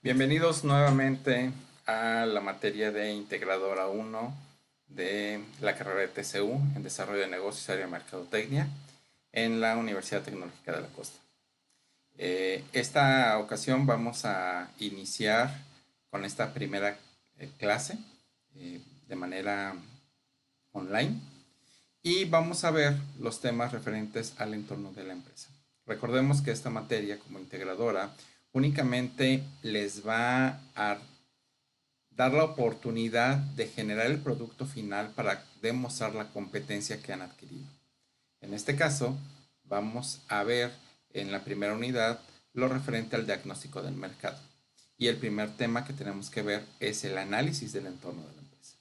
Bienvenidos nuevamente a la materia de Integradora 1 de la carrera de TCU en Desarrollo de Negocios y Área de Mercadotecnia en la Universidad Tecnológica de la Costa. Esta ocasión vamos a iniciar con esta primera clase de manera online y vamos a ver los temas referentes al entorno de la empresa. Recordemos que esta materia como integradora únicamente les va a dar la oportunidad de generar el producto final para demostrar la competencia que han adquirido. En este caso, vamos a ver en la primera unidad lo referente al diagnóstico del mercado. Y el primer tema que tenemos que ver es el análisis del entorno de la empresa.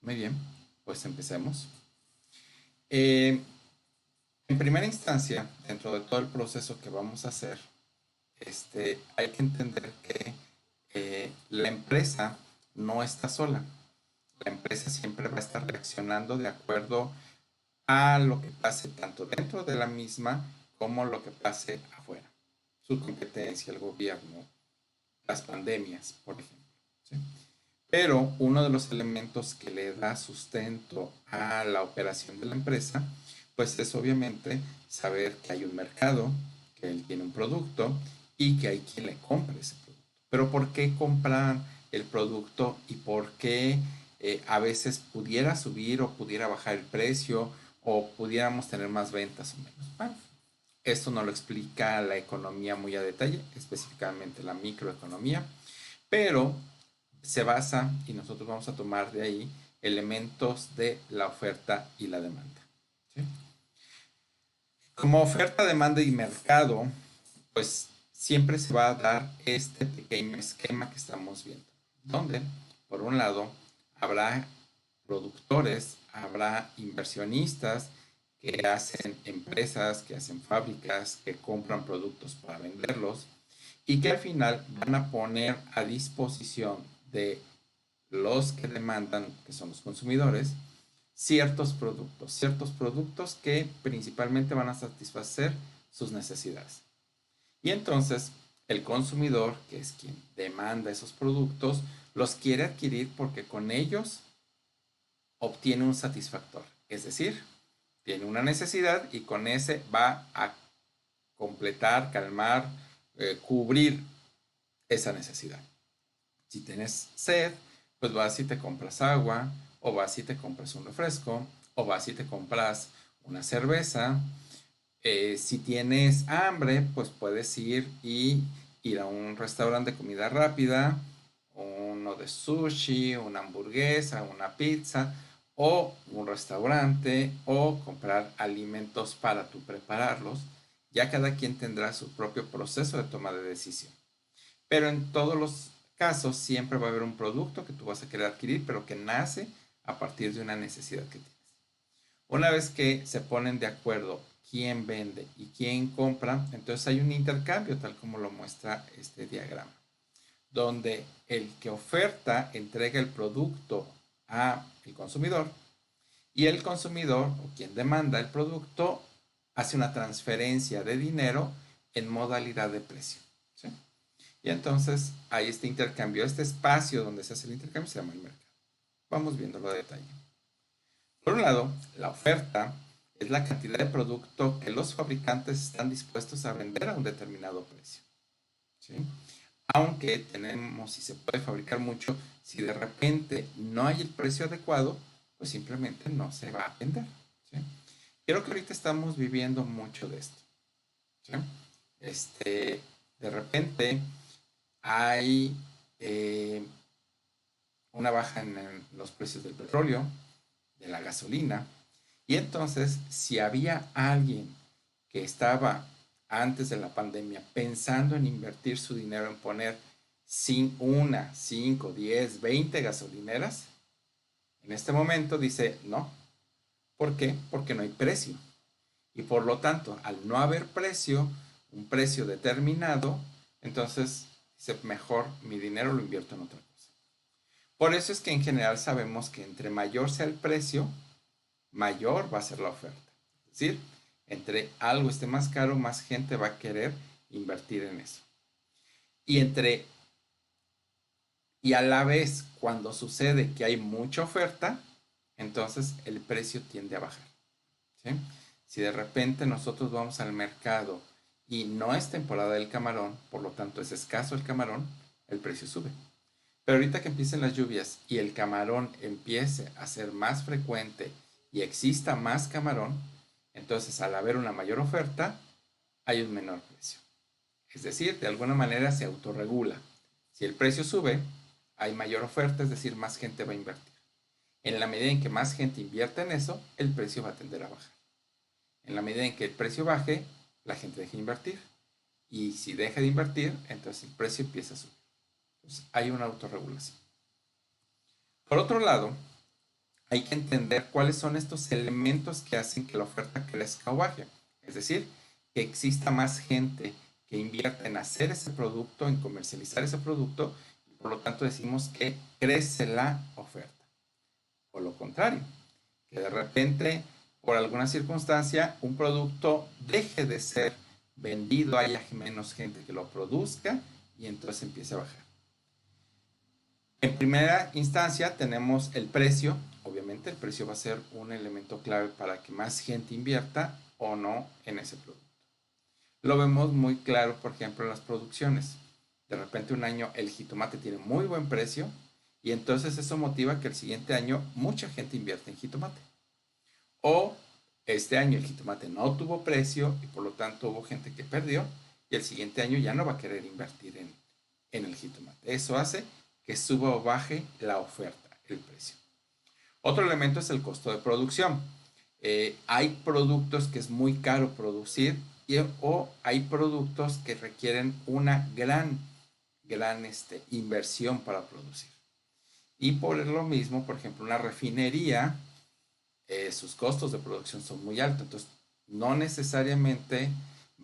Muy bien, pues empecemos. Eh, en primera instancia, dentro de todo el proceso que vamos a hacer, hay que entender que la empresa no está sola. La empresa siempre va a estar reaccionando de acuerdo a lo que pase tanto dentro de la misma como lo que pase afuera. Su competencia, el gobierno, las pandemias, por ejemplo. ¿Sí? Pero uno de los elementos que le da sustento a la operación de la empresa, pues es obviamente saber que hay un mercado, que él tiene un producto y que hay quien le compra ese producto. Pero ¿por qué comprar el producto y por qué a veces pudiera subir o pudiera bajar el precio o pudiéramos tener más ventas o menos? Bueno, esto no lo explica la economía muy a detalle, específicamente la microeconomía, pero se basa y nosotros vamos a tomar de ahí elementos de la oferta y la demanda. ¿Sí? Como oferta, demanda y mercado, pues siempre se va a dar este pequeño esquema que estamos viendo, donde por un lado habrá productores, habrá inversionistas que hacen empresas, que hacen fábricas, que compran productos para venderlos y que al final van a poner a disposición de los que demandan, que son los consumidores, ciertos productos que principalmente van a satisfacer sus necesidades. Y entonces el consumidor, que es quien demanda esos productos, los quiere adquirir porque con ellos obtiene un satisfactor. Es decir, tiene una necesidad y con ese va a completar, calmar, cubrir esa necesidad. Si tienes sed, pues vas y te compras agua, o vas y te compras un refresco, o vas y te compras una cerveza. Si tienes hambre, pues puedes ir a un restaurante de comida rápida, uno de sushi, una hamburguesa, una pizza, o un restaurante, o comprar alimentos para tú prepararlos. Ya cada quien tendrá su propio proceso de toma de decisión. Pero en todos los casos siempre va a haber un producto que tú vas a querer adquirir, pero que nace a partir de una necesidad que tienes. Una vez que se ponen de acuerdo quién vende y quién compra, entonces hay un intercambio, tal como lo muestra este diagrama, donde el que oferta entrega el producto al consumidor y el consumidor o quien demanda el producto hace una transferencia de dinero en modalidad de precio. ¿Sí? Y entonces hay este intercambio, este espacio donde se hace el intercambio se llama el mercado. Vamos viéndolo a detalle. Por un lado, la oferta es la cantidad de producto que los fabricantes están dispuestos a vender a un determinado precio. ¿Sí? Aunque tenemos y se puede fabricar mucho, si de repente no hay el precio adecuado, pues simplemente no se va a vender. ¿Sí? Creo que ahorita estamos viviendo mucho de esto. ¿Sí? De repente hay una baja en los precios del petróleo, de la gasolina, y entonces si había alguien que estaba antes de la pandemia pensando en invertir su dinero en poner sin una, 5, 10, 20 gasolineras, en este momento dice no. ¿Por qué? Porque no hay precio. Y por lo tanto, al no haber precio, un precio determinado, entonces dice mejor mi dinero lo invierto en otra cosa. Por eso es que en general sabemos que entre mayor sea el precio, mayor va a ser la oferta. Es decir, entre algo esté más caro, más gente va a querer invertir en eso. Y entre Y a la vez, cuando sucede que hay mucha oferta, entonces el precio tiende a bajar. ¿Sí? Si de repente nosotros vamos al mercado y no es temporada del camarón, por lo tanto es escaso el camarón, el precio sube. Pero ahorita que empiecen las lluvias y el camarón empiece a ser más frecuente y exista más camarón, entonces al haber una mayor oferta, hay un menor precio. Es decir, de alguna manera se autorregula. Si el precio sube, hay mayor oferta, es decir, más gente va a invertir. En la medida en que más gente invierta en eso, el precio va a tender a bajar. En la medida en que el precio baje, la gente deja de invertir. Y si deja de invertir, entonces el precio empieza a subir. Entonces hay una autorregulación. Por otro lado, hay que entender cuáles son estos elementos que hacen que la oferta crezca o baje. Es decir, que exista más gente que invierta en hacer ese producto, en comercializar ese producto, y por lo tanto decimos que crece la oferta. O lo contrario, que de repente, por alguna circunstancia, un producto deje de ser vendido, haya menos gente que lo produzca y entonces empiece a bajar. En primera instancia tenemos el precio. Obviamente el precio va a ser un elemento clave para que más gente invierta o no en ese producto. Lo vemos muy claro, por ejemplo, en las producciones. De repente un año el jitomate tiene muy buen precio y entonces eso motiva que el siguiente año mucha gente invierta en jitomate. O este año el jitomate no tuvo precio y por lo tanto hubo gente que perdió y el siguiente año ya no va a querer invertir en el jitomate. Eso hace que suba o baje la oferta, el precio. Otro elemento es el costo de producción. Hay productos que es muy caro producir o hay productos que requieren una gran inversión para producir. Y por lo mismo, por ejemplo, una refinería, sus costos de producción son muy altos. Entonces, no necesariamente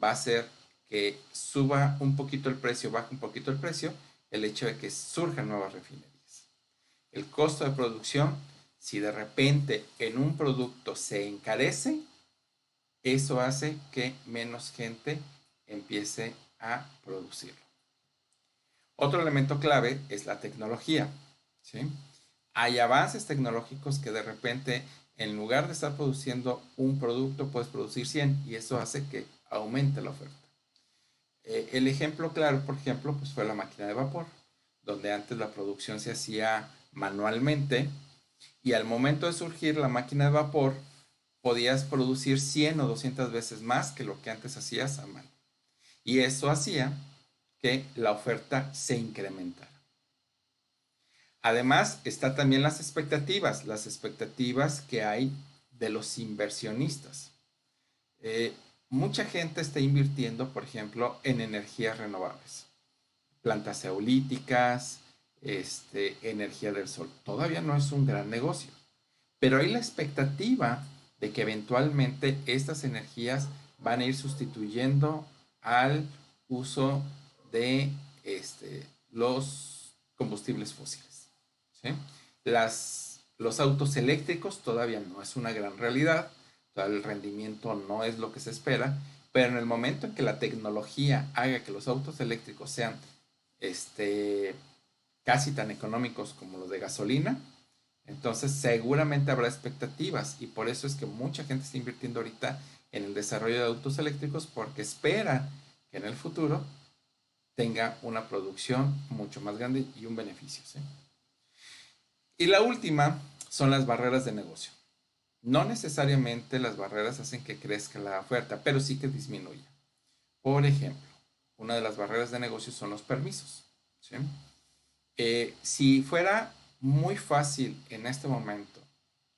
va a ser que suba un poquito el precio, baje un poquito el precio, el hecho de que surjan nuevas refinerías. El costo de producción, si de repente en un producto se encarece, eso hace que menos gente empiece a producirlo. Otro elemento clave es la tecnología. ¿Sí? Hay avances tecnológicos que de repente, en lugar de estar produciendo un producto, puedes producir 100 y eso hace que aumente la oferta. El ejemplo claro, por ejemplo, pues fue la máquina de vapor, donde antes la producción se hacía manualmente y al momento de surgir la máquina de vapor, podías producir 100 o 200 veces más que lo que antes hacías a mano. Y eso hacía que la oferta se incrementara. Además, está también las expectativas que hay de los inversionistas. Mucha gente está invirtiendo, por ejemplo, en energías renovables, plantas eolíticas, energía del sol. Todavía no es un gran negocio, pero hay la expectativa de que eventualmente estas energías van a ir sustituyendo al uso de los combustibles fósiles. ¿Sí? Los autos eléctricos todavía no es una gran realidad, todavía el rendimiento no es lo que se espera, pero en el momento en que la tecnología haga que los autos eléctricos sean casi tan económicos como los de gasolina, entonces seguramente habrá expectativas y por eso es que mucha gente está invirtiendo ahorita en el desarrollo de autos eléctricos porque espera que en el futuro tenga una producción mucho más grande y un beneficio. ¿Sí? Y la última son las barreras de negocio. No necesariamente las barreras hacen que crezca la oferta, pero sí que disminuya. Por ejemplo, una de las barreras de negocio son los permisos. ¿Sí? Si fuera muy fácil en este momento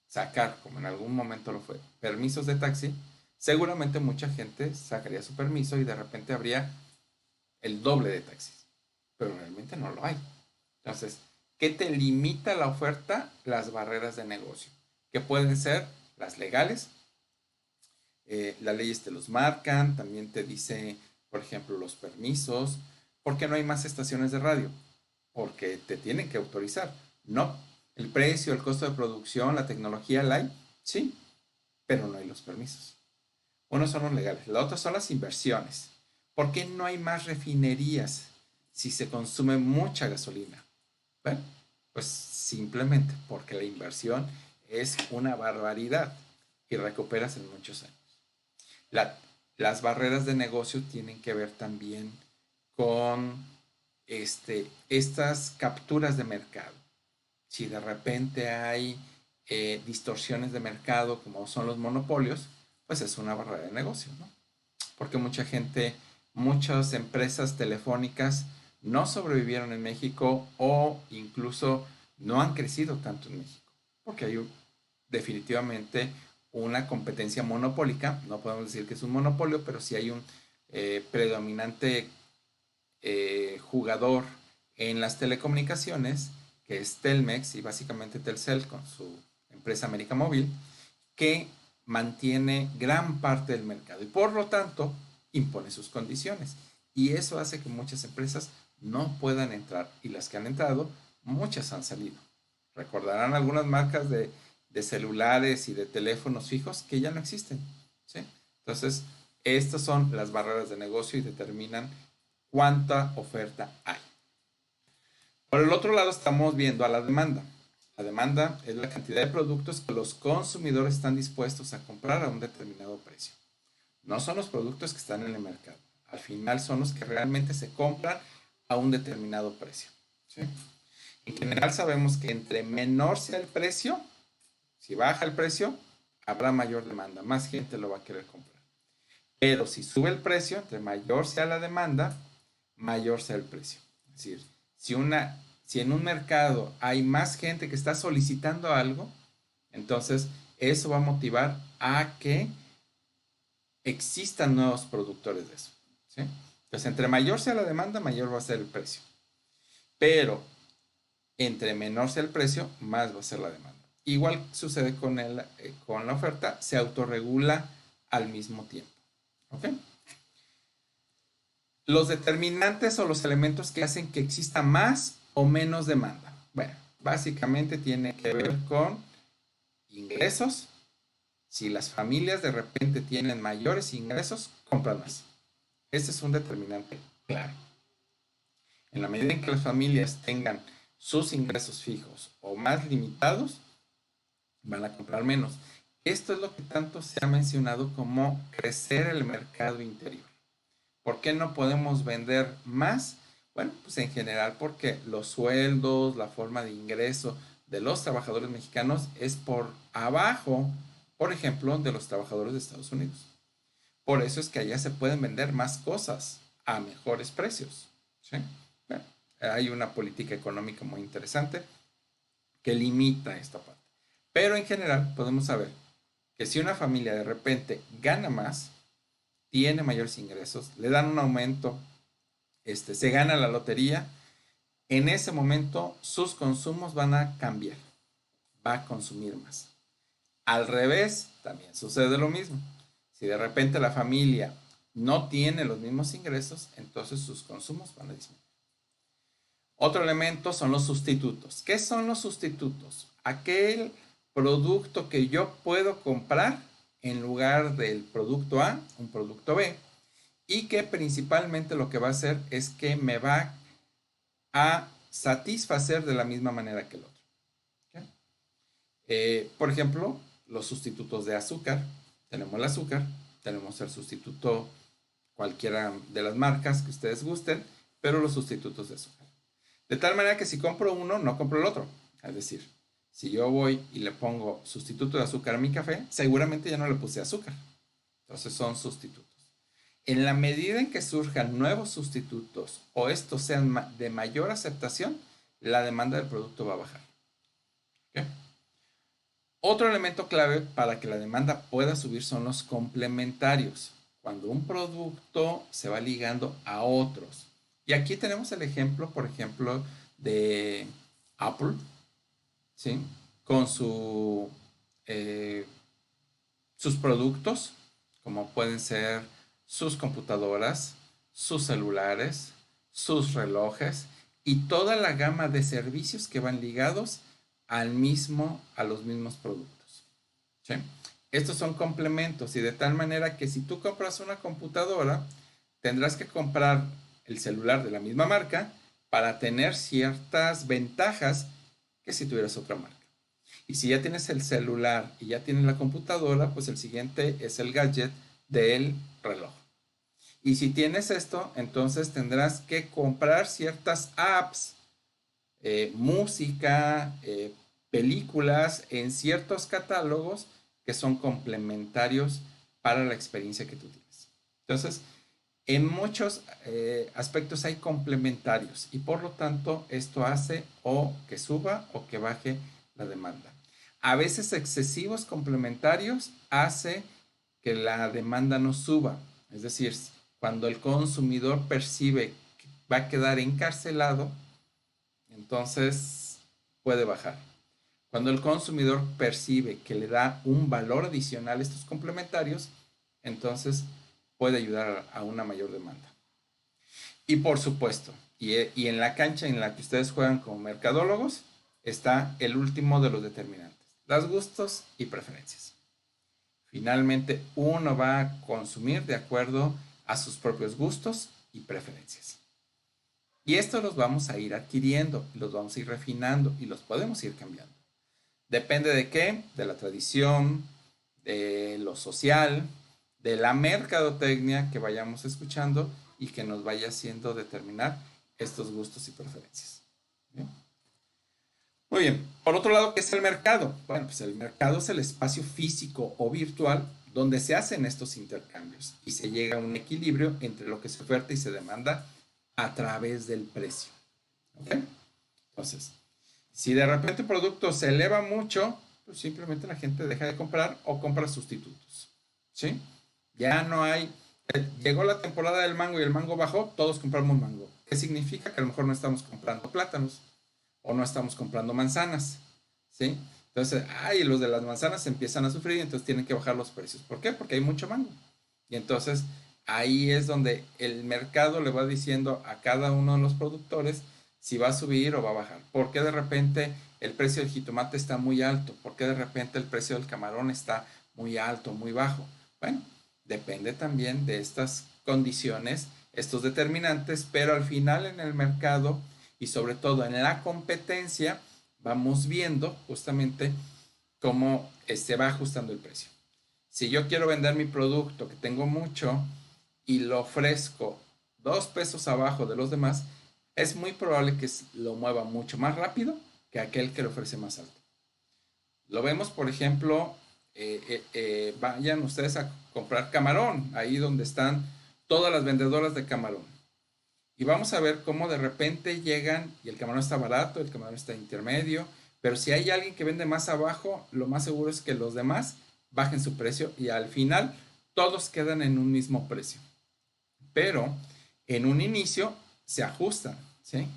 sacar, como en algún momento lo fue, permisos de taxi, seguramente mucha gente sacaría su permiso y de repente habría el doble de taxis, pero realmente no lo hay. Entonces, ¿qué te limita la oferta? Las barreras de negocio, que pueden ser las legales. Las leyes te los marcan, también te dice, por ejemplo, los permisos. ¿Por qué no hay más estaciones de radio? Porque te tienen que autorizar. No, el precio, el costo de producción, la tecnología la hay, sí, pero no hay los permisos. Unos son los legales, la otra son las inversiones. ¿Por qué no hay más refinerías si se consume mucha gasolina? Bueno, pues simplemente porque la inversión es una barbaridad y recuperas en muchos años. La- las barreras de negocio tienen que ver también con estas capturas de mercado. Si de repente hay distorsiones de mercado como son los monopolios, pues es una barrera de negocio, ¿no? Porque mucha gente, muchas empresas telefónicas no sobrevivieron en México o incluso no han crecido tanto en México, porque hay definitivamente una competencia monopólica, no podemos decir que es un monopolio, pero sí hay un predominante jugador en las telecomunicaciones, que es Telmex y básicamente Telcel con su empresa América Móvil, que mantiene gran parte del mercado y por lo tanto impone sus condiciones. Y eso hace que muchas empresas no puedan entrar y las que han entrado, muchas han salido. Recordarán algunas marcas de celulares y de teléfonos fijos que ya no existen. ¿Sí? Entonces, estas son las barreras de negocio y determinan cuánta oferta hay. Por el otro lado, estamos viendo a la demanda. La demanda es la cantidad de productos que los consumidores están dispuestos a comprar a un determinado precio. No son los productos que están en el mercado. Al final son los que realmente se compran a un determinado precio. ¿Sí? En general sabemos que entre menor sea el precio, si baja el precio, habrá mayor demanda, más gente lo va a querer comprar. Pero si sube el precio, entre mayor sea la demanda, mayor sea el precio. Es decir, si en un mercado hay más gente que está solicitando algo, entonces eso va a motivar a que existan nuevos productores de eso. ¿Sí? Entonces, entre mayor sea la demanda, mayor va a ser el precio. Pero entre menor sea el precio, más va a ser la demanda. Igual sucede con la oferta, se autorregula al mismo tiempo. ¿Ok? Los determinantes o los elementos que hacen que exista más o menos demanda. Bueno, básicamente tiene que ver con ingresos. Si las familias de repente tienen mayores ingresos, compran más. Ese es un determinante claro. En la medida en que las familias tengan sus ingresos fijos o más limitados, van a comprar menos. Esto es lo que tanto se ha mencionado como crecer el mercado interior. ¿Por qué no podemos vender más? Bueno, pues en general porque los sueldos, la forma de ingreso de los trabajadores mexicanos es por abajo, por ejemplo, de los trabajadores de Estados Unidos. Por eso es que allá se pueden vender más cosas a mejores precios. ¿Sí? Bueno, hay una política económica muy interesante que limita esta parte. Pero en general podemos saber que si una familia de repente gana más, tiene mayores ingresos, le dan un aumento, se gana la lotería, en ese momento sus consumos van a cambiar, va a consumir más. Al revés, también sucede lo mismo. Si de repente la familia no tiene los mismos ingresos, entonces sus consumos van a disminuir. Otro elemento son los sustitutos. ¿Qué son los sustitutos? Aquel producto que yo puedo comprar en lugar del producto A, un producto B, y que principalmente lo que va a hacer es que me va a satisfacer de la misma manera que el otro. ¿Okay? Por ejemplo, los sustitutos de azúcar. Tenemos el azúcar, tenemos el sustituto cualquiera de las marcas que ustedes gusten, pero los sustitutos de azúcar. De tal manera que si compro uno, no compro el otro. Es decir, si yo voy y le pongo sustituto de azúcar a mi café, seguramente ya no le puse azúcar. Entonces son sustitutos. En la medida en que surjan nuevos sustitutos o estos sean de mayor aceptación, la demanda del producto va a bajar. ¿Okay? Otro elemento clave para que la demanda pueda subir son los complementarios. Cuando un producto se va ligando a otros. Y aquí tenemos el ejemplo, por ejemplo, de Apple, ¿sí? Con sus productos, como pueden ser sus computadoras, sus celulares, sus relojes y toda la gama de servicios que van ligados a los mismos productos. ¿Sí? Estos son complementos y de tal manera que si tú compras una computadora, tendrás que comprar el celular de la misma marca para tener ciertas ventajas que si tuvieras otra marca. Y si ya tienes el celular y ya tienes la computadora, pues el siguiente es el gadget del reloj. Y si tienes esto, entonces tendrás que comprar ciertas apps, música, películas en ciertos catálogos que son complementarios para la experiencia que tú tienes. Entonces, en muchos aspectos hay complementarios y por lo tanto esto hace o que suba o que baje la demanda. A veces excesivos complementarios hace que la demanda no suba. Es decir, cuando el consumidor percibe que va a quedar encarcelado, entonces puede bajar. Cuando el consumidor percibe que le da un valor adicional a estos complementarios, entonces puede ayudar a una mayor demanda. Y por supuesto, y en la cancha en la que ustedes juegan como mercadólogos, está el último de los determinantes, los gustos y preferencias. Finalmente, uno va a consumir de acuerdo a sus propios gustos y preferencias. Y estos los vamos a ir adquiriendo, los vamos a ir refinando y los podemos ir cambiando. Depende de qué, de la tradición, de lo social, de la mercadotecnia que vayamos escuchando y que nos vaya haciendo determinar estos gustos y preferencias. ¿Bien? Muy bien. Por otro lado, ¿qué es el mercado? Bueno, pues el mercado es el espacio físico o virtual donde se hacen estos intercambios y se llega a un equilibrio entre lo que se oferta y se demanda a través del precio. ¿Ok? Entonces, si de repente el producto se eleva mucho, pues simplemente la gente deja de comprar o compra sustitutos. ¿Sí? Ya no hay. Llegó la temporada del mango y el mango bajó, todos compramos mango. ¿Qué significa? Que a lo mejor no estamos comprando plátanos o no estamos comprando manzanas. ¿Sí? Entonces, los de las manzanas empiezan a sufrir y entonces tienen que bajar los precios. ¿Por qué? Porque hay mucho mango. Y entonces ahí es donde el mercado le va diciendo a cada uno de los productores si va a subir o va a bajar. ¿Por qué de repente el precio del jitomate está muy alto? ¿Por qué de repente el precio del camarón está muy alto, muy bajo? Bueno, depende también de estas condiciones, estos determinantes, pero al final en el mercado y sobre todo en la competencia vamos viendo justamente cómo se va ajustando el precio. Si yo quiero vender mi producto que tengo mucho y lo ofrezco 2 pesos abajo de los demás, es muy probable que lo mueva mucho más rápido que aquel que lo ofrece más alto. Lo vemos, por ejemplo, vayan ustedes a comprar camarón, ahí donde están todas las vendedoras de camarón. Y vamos a ver cómo de repente llegan y el camarón está barato, el camarón está intermedio, pero si hay alguien que vende más abajo, lo más seguro es que los demás bajen su precio y al final todos quedan en un mismo precio. Pero en un inicio se ajustan, ¿sí?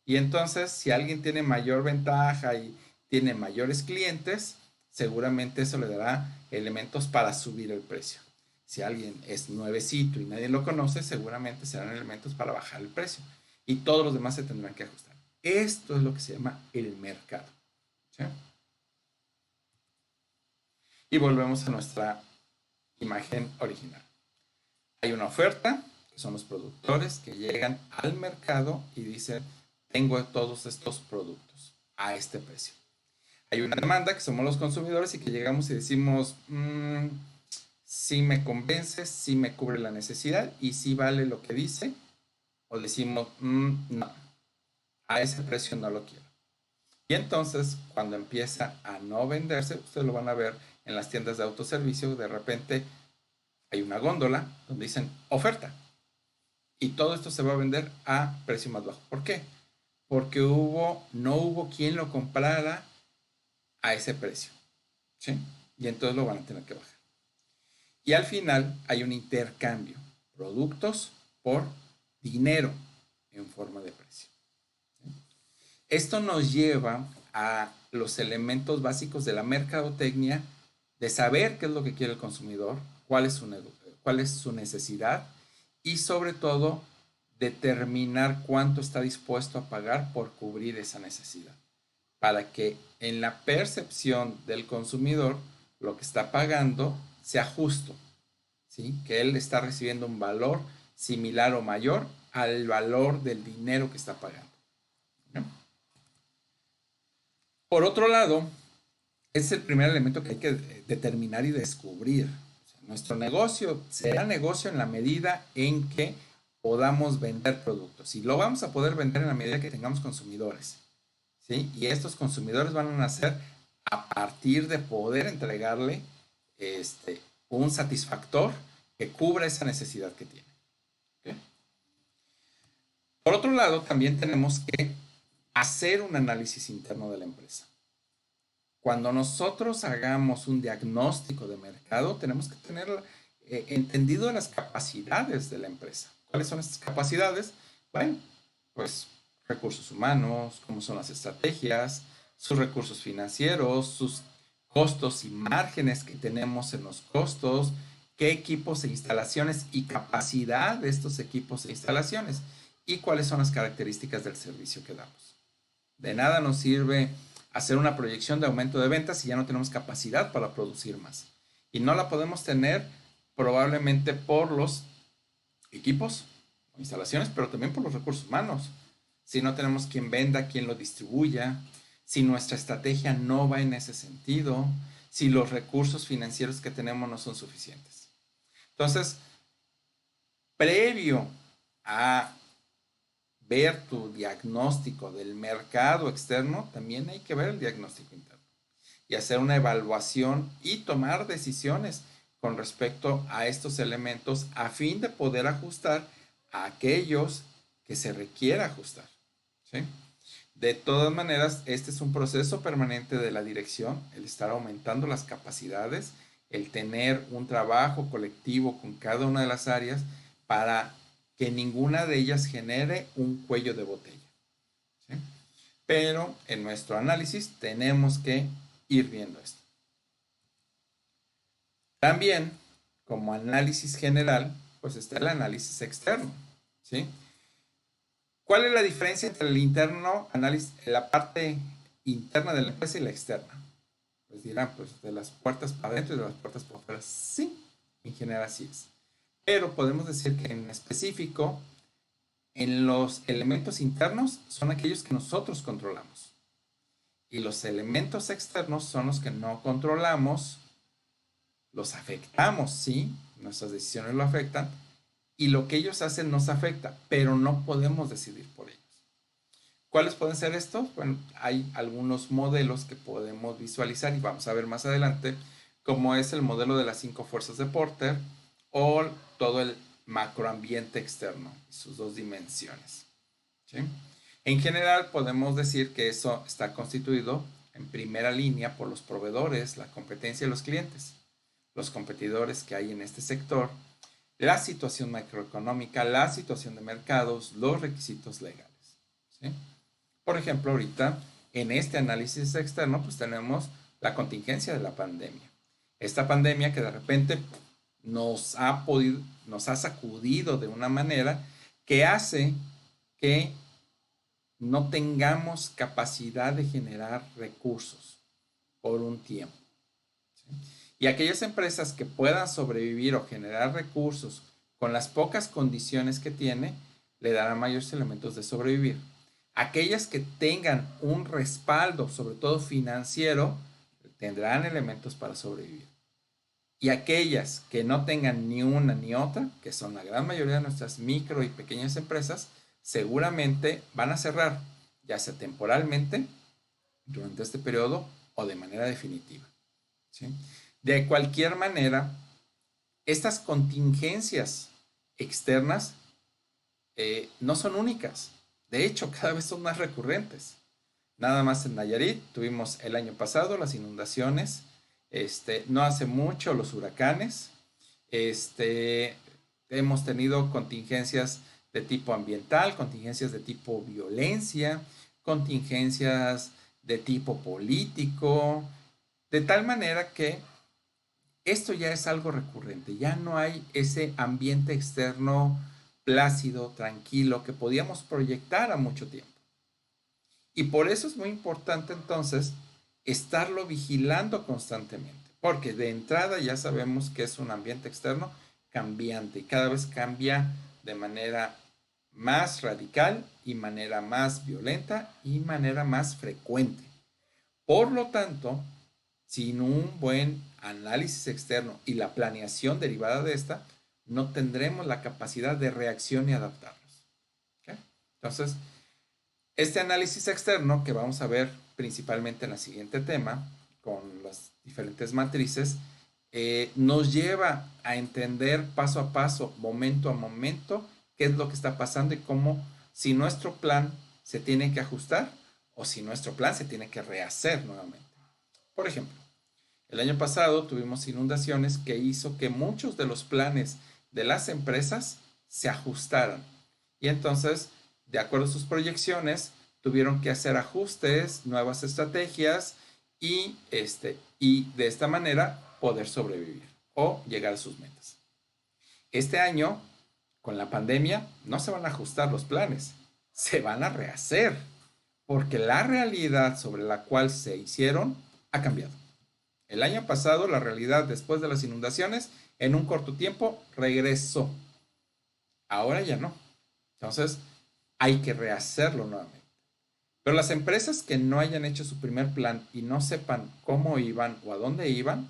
Y entonces si alguien tiene mayor ventaja y tiene mayores clientes, seguramente eso le dará elementos para subir el precio. Si alguien es nuevecito y nadie lo conoce, seguramente serán elementos para bajar el precio. Y todos los demás se tendrán que ajustar. Esto es lo que se llama el mercado. ¿Sí? Y volvemos a nuestra imagen original. Hay una oferta, que son los productores que llegan al mercado y dicen, tengo todos estos productos a este precio. Hay una demanda, que somos los consumidores y que llegamos y decimos, si me convence, si me cubre la necesidad y si vale lo que dice, o decimos, no, a ese precio no lo quiero. Y entonces, cuando empieza a no venderse, ustedes lo van a ver en las tiendas de autoservicio, de repente hay una góndola donde dicen oferta. Y todo esto se va a vender a precio más bajo. ¿Por qué? Porque no hubo quien lo comprara a ese precio. ¿Sí? Y entonces lo van a tener que bajar. Y al final hay un intercambio. Productos por dinero en forma de precio. ¿Sí? Esto nos lleva a los elementos básicos de la mercadotecnia, de saber qué es lo que quiere el consumidor, cuál es su necesidad y sobre todo determinar cuánto está dispuesto a pagar por cubrir esa necesidad, para que en la percepción del consumidor lo que está pagando sea justo, ¿sí? Que él está recibiendo un valor similar o mayor al valor del dinero que está pagando. Por otro lado, ese es el primer elemento que hay que determinar y descubrir. O sea, nuestro negocio será negocio en la medida en que podamos vender productos. Y lo vamos a poder vender en la medida que tengamos consumidores. ¿Sí? Y estos consumidores van a nacer a partir de poder entregarle un satisfactor que cubra esa necesidad que tiene. ¿Okay? Por otro lado, también tenemos que hacer un análisis interno de la empresa. Cuando nosotros hagamos un diagnóstico de mercado, tenemos que tener entendido las capacidades de la empresa. ¿Cuáles son estas capacidades? Bueno, pues recursos humanos, cómo son las estrategias, sus recursos financieros, sus costos y márgenes que tenemos en los costos, qué equipos e instalaciones y capacidad de estos equipos e instalaciones y cuáles son las características del servicio que damos. De nada nos sirve hacer una proyección de aumento de ventas si ya no tenemos capacidad para producir más. Y no la podemos tener probablemente por los equipos o instalaciones, pero también por los recursos humanos. Si no tenemos quien venda, quien lo distribuya, si nuestra estrategia no va en ese sentido, si los recursos financieros que tenemos no son suficientes. Entonces, previo a ver tu diagnóstico del mercado externo, también hay que ver el diagnóstico interno y hacer una evaluación y tomar decisiones con respecto a estos elementos a fin de poder ajustar a aquellos que se requiera ajustar. ¿Sí? De todas maneras, este es un proceso permanente de la dirección, el estar aumentando las capacidades, el tener un trabajo colectivo con cada una de las áreas para que ninguna de ellas genere un cuello de botella. ¿Sí? Pero en nuestro análisis tenemos que ir viendo esto. También, como análisis general, pues está el análisis externo. ¿Sí? ¿Cuál es la diferencia entre el interno, análisis, la parte interna de la empresa y la externa? Pues dirán, pues de las puertas para adentro y de las puertas para afuera. Sí, en general así es. Pero podemos decir que en específico, en los elementos internos son aquellos que nosotros controlamos. Y los elementos externos son los que no controlamos, los afectamos, sí, nuestras decisiones lo afectan, y lo que ellos hacen nos afecta, pero no podemos decidir por ellos. ¿Cuáles pueden ser estos? Bueno, hay algunos modelos que podemos visualizar y vamos a ver más adelante, como es el modelo de las 5 fuerzas de Porter o todo el macroambiente externo, sus dos dimensiones. ¿Sí? En general podemos decir que eso está constituido en primera línea por los proveedores, la competencia de los clientes, los competidores que hay en este sector, la situación macroeconómica, la situación de mercados, los requisitos legales. ¿Sí? Por ejemplo, ahorita en este análisis externo pues tenemos la contingencia de la pandemia. Esta pandemia que de repente nos ha sacudido de una manera que hace que no tengamos capacidad de generar recursos por un tiempo. ¿Sí? Y aquellas empresas que puedan sobrevivir o generar recursos con las pocas condiciones que tiene, le darán mayores elementos de sobrevivir. Aquellas que tengan un respaldo, sobre todo financiero, tendrán elementos para sobrevivir. Y aquellas que no tengan ni una ni otra, que son la gran mayoría de nuestras micro y pequeñas empresas, seguramente van a cerrar, ya sea temporalmente, durante este periodo o de manera definitiva. ¿Sí? De cualquier manera, estas contingencias externas no son únicas. De hecho, cada vez son más recurrentes. Nada más en Nayarit tuvimos el año pasado las inundaciones, no hace mucho los huracanes, hemos tenido contingencias de tipo ambiental, contingencias de tipo violencia, contingencias de tipo político, de tal manera que esto ya es algo recurrente, ya no hay ese ambiente externo plácido, tranquilo, que podíamos proyectar a mucho tiempo. Y por eso es muy importante entonces estarlo vigilando constantemente, porque de entrada ya sabemos que es un ambiente externo cambiante y cada vez cambia de manera más radical y manera más violenta y manera más frecuente. Por lo tanto, sin un buen análisis externo y la planeación derivada de esta, no tendremos la capacidad de reacción y adaptarnos. ¿Okay? Entonces, este análisis externo que vamos a ver principalmente en el siguiente tema, con las diferentes matrices, nos lleva a entender paso a paso, momento a momento, qué es lo que está pasando y cómo, si nuestro plan se tiene que ajustar o si nuestro plan se tiene que rehacer nuevamente. Por ejemplo, el año pasado tuvimos inundaciones que hizo que muchos de los planes de las empresas se ajustaran. Y entonces, de acuerdo a sus proyecciones, tuvieron que hacer ajustes, nuevas estrategias y de esta manera poder sobrevivir o llegar a sus metas. Este año, con la pandemia, no se van a ajustar los planes, se van a rehacer, porque la realidad sobre la cual se hicieron ha cambiado. El año pasado, la realidad después de las inundaciones, en un corto tiempo, regresó. Ahora ya no. Entonces, hay que rehacerlo nuevamente. Pero las empresas que no hayan hecho su primer plan y no sepan cómo iban o a dónde iban,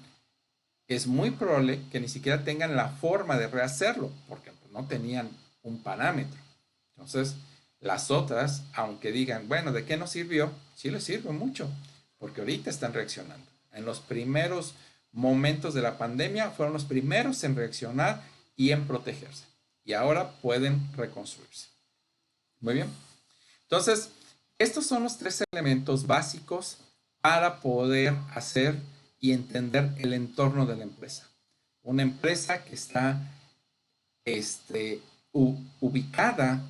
es muy probable que ni siquiera tengan la forma de rehacerlo, porque no tenían un parámetro. Entonces, las otras, aunque digan, bueno, ¿de qué nos sirvió? Sí les sirve mucho, porque ahorita están reaccionando. En los primeros momentos de la pandemia fueron los primeros en reaccionar y en protegerse. Y ahora pueden reconstruirse. Muy bien. Entonces, estos son los tres elementos básicos para poder hacer y entender el entorno de la empresa. Una empresa que está ubicada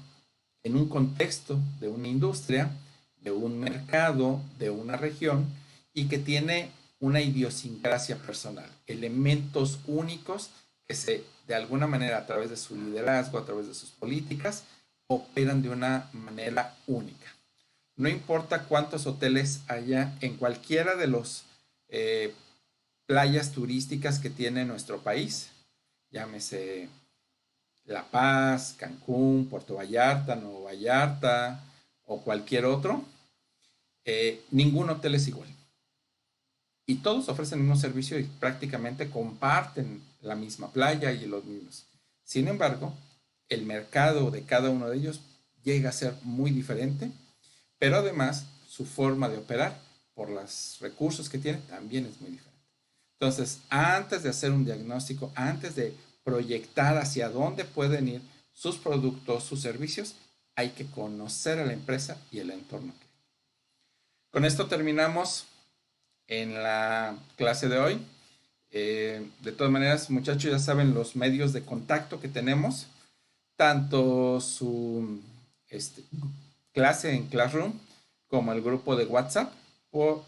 en un contexto de una industria, de un mercado, de una región y que tiene una idiosincrasia personal, elementos únicos que de alguna manera a través de su liderazgo, a través de sus políticas, operan de una manera única. No importa cuántos hoteles haya en cualquiera de los playas turísticas que tiene nuestro país, llámese La Paz, Cancún, Puerto Vallarta, Nuevo Vallarta o cualquier otro, ningún hotel es igual. Y todos ofrecen el mismo servicio y prácticamente comparten la misma playa y los mismos. Sin embargo, el mercado de cada uno de ellos llega a ser muy diferente, pero además su forma de operar por los recursos que tiene también es muy diferente. Entonces, antes de hacer un diagnóstico, antes de proyectar hacia dónde pueden ir sus productos, sus servicios, hay que conocer a la empresa y el entorno que hay. Con esto terminamos en la clase de hoy. De todas maneras, muchachos, ya saben los medios de contacto que tenemos, tanto su clase en Classroom como el grupo de WhatsApp, por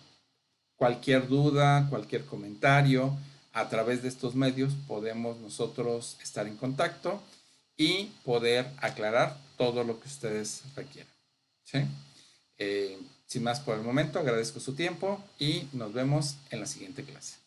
cualquier duda, cualquier comentario, a través de estos medios podemos nosotros estar en contacto y poder aclarar todo lo que ustedes requieran. ¿Sí? Sin más por el momento, agradezco su tiempo y nos vemos en la siguiente clase.